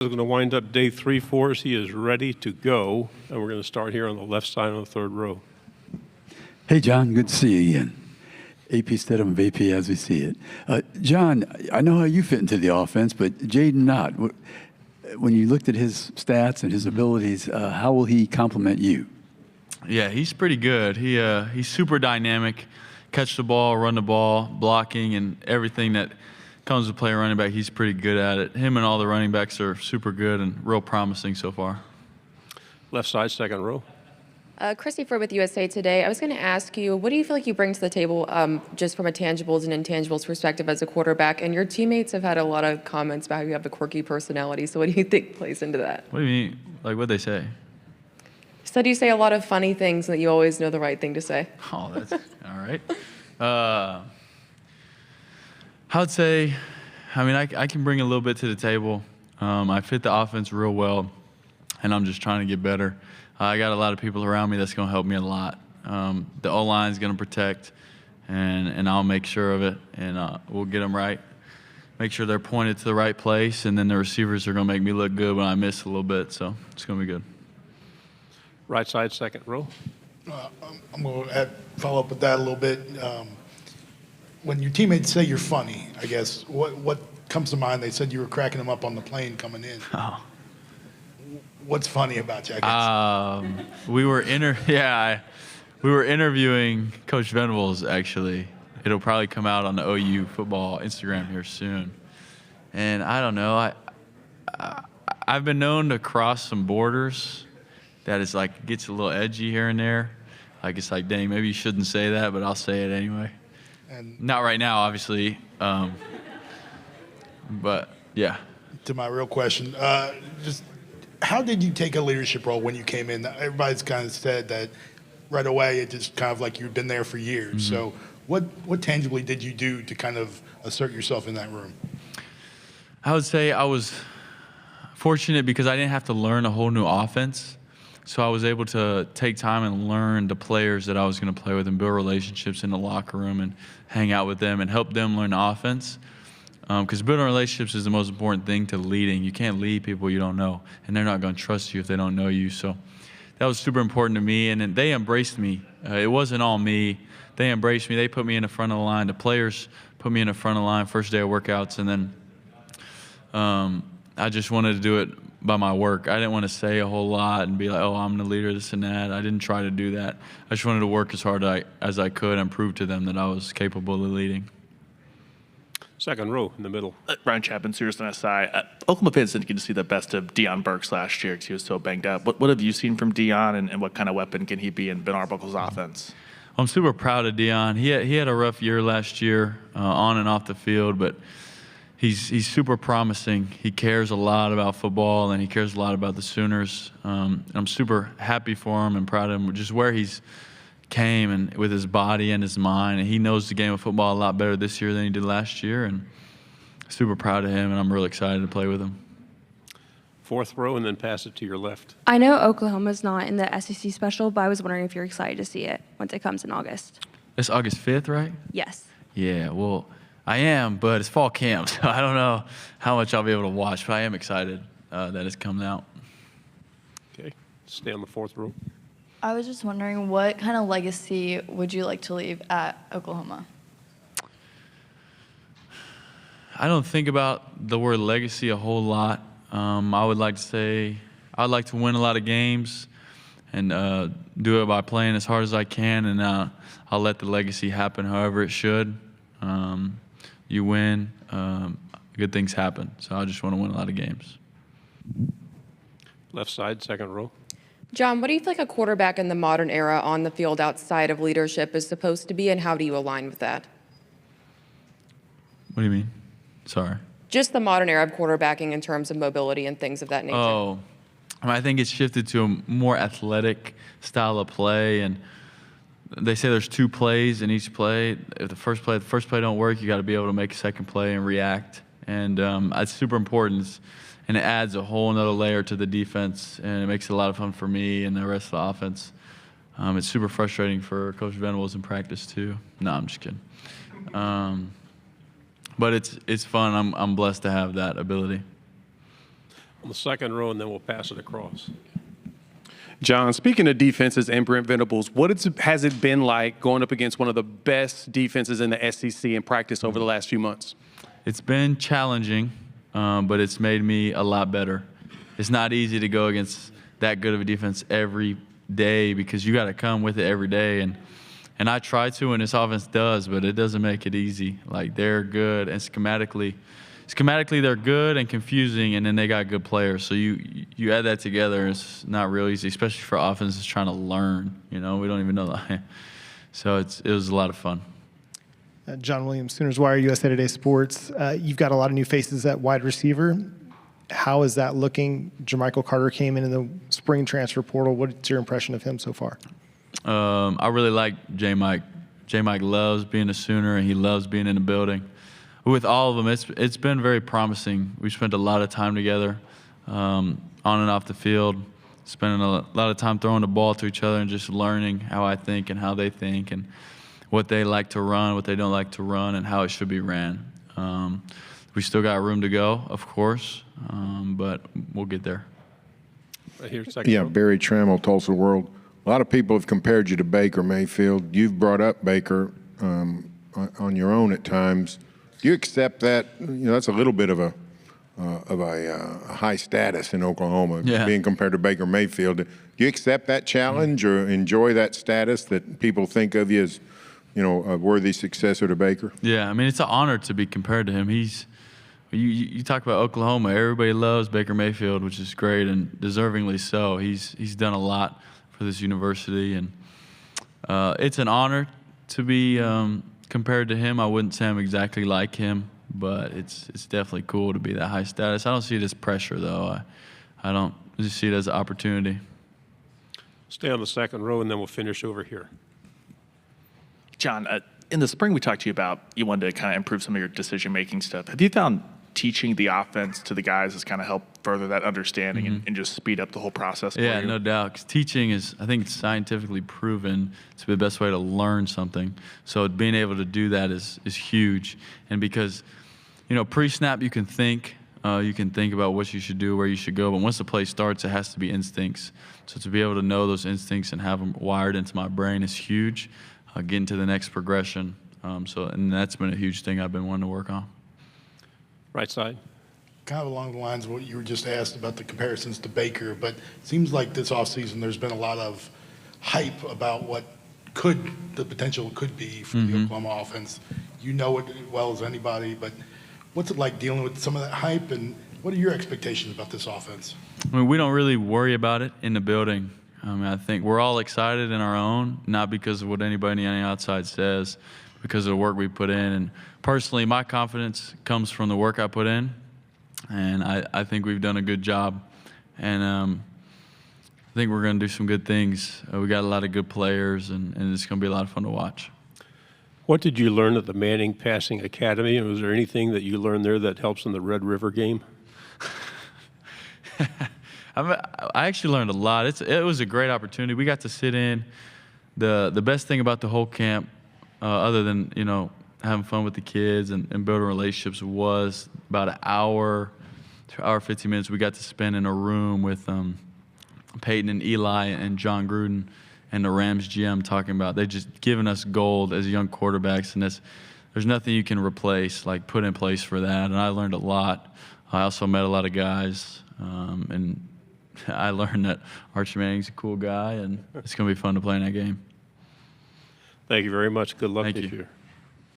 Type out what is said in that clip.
Is going to wind up day 3 for us. He is ready to go, and we're going to start here on the left side on the third row. Hey, John, good to see you again. AP Stedham, AP as we see it. John, I know how you fit into the offense, but Jaden not. When you looked at his stats and his abilities, how will he complement you? Yeah, he's pretty good. He's super dynamic, catch the ball, run the ball, blocking, and everything that comes to play a running back. He's pretty good at it. Him and all the running backs are super good and real promising so far. Left side, second row. Christy Ford with USA Today. I was going to ask you, what do you feel like you bring to the table just from a tangibles and intangibles perspective as a quarterback? And your teammates have had a lot of comments about how you have the quirky personality. So what do you think plays into that? What do you mean? Like, what'd they say? Said you say a lot of funny things and that you always know the right thing to say. Oh, that's all right. I would say, I can bring a little bit to the table. I fit the offense real well, and I'm just trying to get better. I got a lot of people around me that's going to help me a lot. The O-line is going to protect, and I'll make sure of it, and we'll get them right. Make sure they're pointed to the right place, and then the receivers are going to make me look good when I miss a little bit, so it's going to be good. Right side, second row. I'm going to follow up with that a little bit. When your teammates say you're funny, I guess, what comes to mind? They said you were cracking them up on the plane coming in. Oh. What's funny about you, I guess? We were interviewing Coach Venables, actually. It'll probably come out on the OU football Instagram here soon. And I don't know, I've been known to cross some borders that is like, gets a little edgy here and there. Like, it's like, dang, maybe you shouldn't say that, but I'll say it anyway. And not right now, obviously. But, yeah. to my real question, just how did you take a leadership role when you came in? Everybody's kind of said that right away, it just kind of like you've been there for years. Mm-hmm. So what tangibly did you do to kind of assert yourself in that room? I would say I was fortunate because I didn't have to learn a whole new offense. So I was able to take time and learn the players that I was going to play with and build relationships in the locker room and hang out with them and help them learn the offense. Because building relationships is the most important thing to leading. You can't lead people you don't know, and they're not going to trust you if they don't know you. So that was super important to me, and then they embraced me. It wasn't all me. They embraced me. They put me in the front of the line. The players put me in the front of the line first day of workouts, and then I just wanted to do it by my work. I didn't want to say a whole lot and be like, oh, I'm the leader, this and that. I didn't try to do that. I just wanted to work as hard as I could and prove to them that I was capable of leading. Second row in the middle. Ryan Chapman, Sirius SI. Oklahoma fans didn't get to see the best of Deion Burks last year because he was so banged up. What have you seen from Deion, and what kind of weapon can he be in Ben Arbuckle's offense? I'm super proud of Deion. He had a rough year last year on and off the field, but he's super promising. He cares a lot about football, and he cares a lot about the Sooners. I'm super happy for him and proud of him, just where he's came and with his body and his mind. And he knows the game of football a lot better this year than he did last year, and super proud of him, and I'm really excited to play with him. Fourth row, and then pass it to your left. I know Oklahoma's not in the SEC special, but I was wondering if you're excited to see it once it comes in August. It's August 5th, right? Yes. Yeah, well, I am, but it's fall camp, so I don't know how much I'll be able to watch, but I am excited that it's coming out. Okay, stay on the fourth row. I was just wondering, what kind of legacy would you like to leave at Oklahoma? I don't think about the word legacy a whole lot. I would like to say I'd like to win a lot of games and do it by playing as hard as I can, and I'll let the legacy happen however it should. You win, good things happen. So I just want to win a lot of games. Left side, second row. John, what do you feel like a quarterback in the modern era on the field outside of leadership is supposed to be, and how do you align with that? What do you mean? Sorry. Just the modern era of quarterbacking in terms of mobility and things of that nature. Oh, I think it's shifted to a more athletic style of play, and they say there's 2 plays in each play. If the first play don't work, you got to be able to make a second play and react, and it's super important. And it adds a whole nother layer to the defense, and it makes it a lot of fun for me and the rest of the offense. It's super frustrating for Coach Venables in practice too. No, I'm just kidding. But it's fun. I'm blessed to have that ability. on the second row, and then we'll pass it across. John, speaking of defenses and Brent Venables, has it been like going up against one of the best defenses in the SEC in practice over the last few months? It's been challenging, but it's made me a lot better. It's not easy to go against that good of a defense every day because you got to come with it every day. And I try to, and this offense does, but it doesn't make it easy. Like, they're good, and schematically they're good and confusing, and then they got good players. So you add that together, and it's not real easy, especially for offenses trying to learn. We don't even know that. So it was a lot of fun. John Williams, Sooners Wire, USA Today Sports. You've got a lot of new faces at wide receiver. How is that looking? Jermichael Carter came in the spring transfer portal. What's your impression of him so far? I really like J-Mike. J-Mike loves being a Sooner, and he loves being in the building. With all of them, it's been very promising. We spent a lot of time together on and off the field, spending a lot of time throwing the ball to each other and just learning how I think and how they think and what they like to run, what they don't like to run, and how it should be ran. We still got room to go, of course, but we'll get there. Right here, second Yeah, row. Barry Trammell, Tulsa World. A lot of people have compared you to Baker Mayfield. You've brought up Baker on your own at times. Do you accept that? That's a little bit of a high status in Oklahoma, Yeah. being compared to Baker Mayfield. Do you accept that challenge or enjoy that status that people think of you as, a worthy successor to Baker? Yeah, I mean, it's an honor to be compared to him. You talk about Oklahoma, everybody loves Baker Mayfield, which is great, and deservingly so. He's done a lot for this university, and it's an honor to be compared to him. I wouldn't say I'm exactly like him, but it's definitely cool to be that high status. I don't see it as pressure, though. I just see it as an opportunity. Stay on the second row, and then we'll finish over here. John, in the spring we talked to you about you wanted to kind of improve some of your decision-making stuff. Have you found teaching the offense to the guys has kind of helped further that understanding and just speed up the whole process for Yeah, you? no doubt. 'Cause teaching is, I think, scientifically proven to be the best way to learn something. So being able to do that is huge. And because, pre-snap you can think about what you should do, where you should go. But once the play starts, it has to be instincts. So to be able to know those instincts and have them wired into my brain is huge. Getting to the next progression. And that's been a huge thing I've been wanting to work on. Right side. Kind of along the lines of what you were just asked about the comparisons to Baker, but it seems like this offseason there's been a lot of hype about what the potential could be for the Oklahoma offense. You know it as well as anybody, but what's it like dealing with some of that hype, and what are your expectations about this offense? I mean, we don't really worry about it in the building. I think we're all excited in our own, not because of what anybody on the outside says, because of the work we put in. And personally, my confidence comes from the work I put in, and I think we've done a good job. And I think we're going to do some good things. We got a lot of good players, and it's going to be a lot of fun to watch. What did you learn at the Manning Passing Academy? And was there anything that you learned there that helps in the Red River game? I actually learned a lot. It was a great opportunity. We got to sit in. The best thing about the whole camp, other than having fun with the kids and building relationships, was about an hour to hour 15 minutes we got to spend in a room with Peyton and Eli and John Gruden and the Rams GM talking about they just given us gold as young quarterbacks, and there's nothing you can replace, like put in place for that. And I learned a lot. I also met a lot of guys, and I learned that Archie Manning's a cool guy, and it's going to be fun to play in that game. Thank you very much. Good luck Thank this you. year.